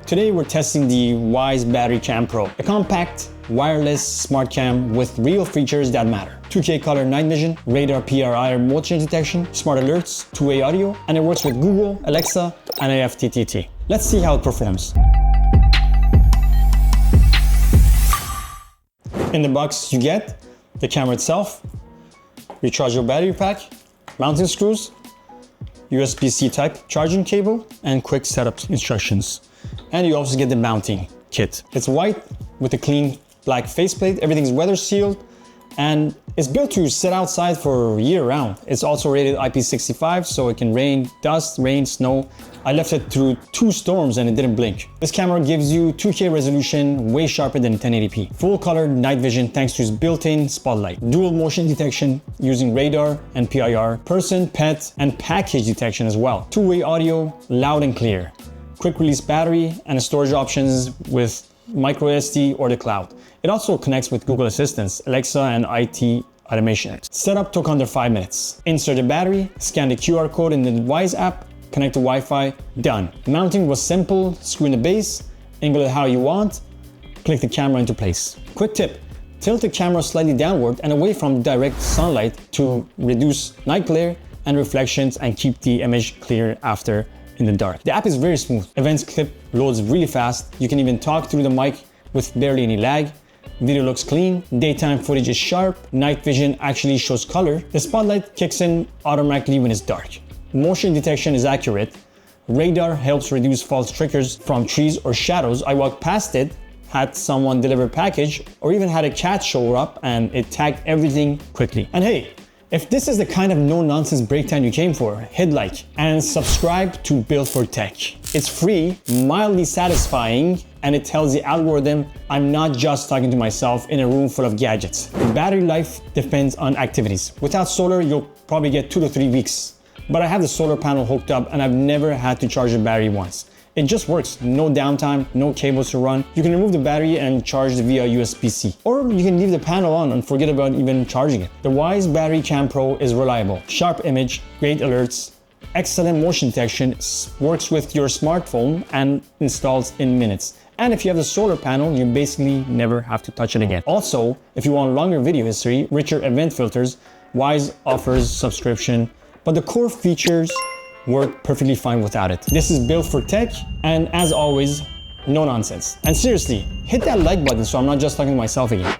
Today we're testing the Wyze Battery Cam Pro, a compact, wireless smart cam with real features that matter. 2K color night vision, radar PIR motion detection, smart alerts, two-way audio, and it works with Google, Alexa, and AFTTT. Let's see how it performs. In the box you get the camera itself, rechargeable battery pack, mounting screws, USB-C type charging cable, and quick setup instructions. And you also get the mounting kit. It's white with a clean black faceplate, everything's weather sealed, and it's built to sit outside for year round. It's also rated IP65, so it can rain, dust, rain, snow. I left it through 2 storms and it didn't blink. This camera gives you 2K resolution, way sharper than 1080p. Full color night vision thanks to its built-in spotlight. Dual motion detection using radar and PIR. Person, pet, and package detection as well. Two-way audio, loud and clear. Quick release battery and storage options with micro SD or the cloud. It also connects with Google Assistants, Alexa, and IT automation. Setup took under 5 minutes. Insert the battery, scan the QR code in the Wyze app, connect to Wi-Fi, done. Mounting was simple, screw in the base, angle it how you want, click the camera into place. Quick tip, tilt the camera slightly downward and away from direct sunlight to reduce night glare and reflections and keep the image clear after in the dark. The app is very smooth. Events clip loads really fast. You can even talk through the mic with barely any lag. Video looks clean. Daytime footage is sharp. Night vision actually shows color. The spotlight kicks in automatically when it's dark. Motion detection is accurate. Radar helps reduce false triggers from trees or shadows. I walked past it, had someone deliver a package, or even had a cat show up and it tagged everything quickly. And hey, if this is the kind of no-nonsense breakdown you came for, hit like and subscribe to Built for Tech. It's free, mildly satisfying, and it tells the algorithm I'm not just talking to myself in a room full of gadgets. The battery life depends on activities. Without solar, you'll probably get 2 to 3 weeks. But I have the solar panel hooked up and I've never had to charge the battery once. It just works, no downtime, no cables to run. You can remove the battery and charge it via USB-C. Or you can leave the panel on and forget about even charging it. The Wyze Battery Cam Pro is reliable. Sharp image, great alerts, excellent motion detection, works with your smartphone and installs in minutes. And if you have the solar panel, you basically never have to touch it again. Also, if you want longer video history, richer event filters, Wyze offers subscription, but the core features work perfectly fine without it. This is Built for Tech, and as always, no nonsense. And seriously, hit that like button so I'm not just talking to myself again.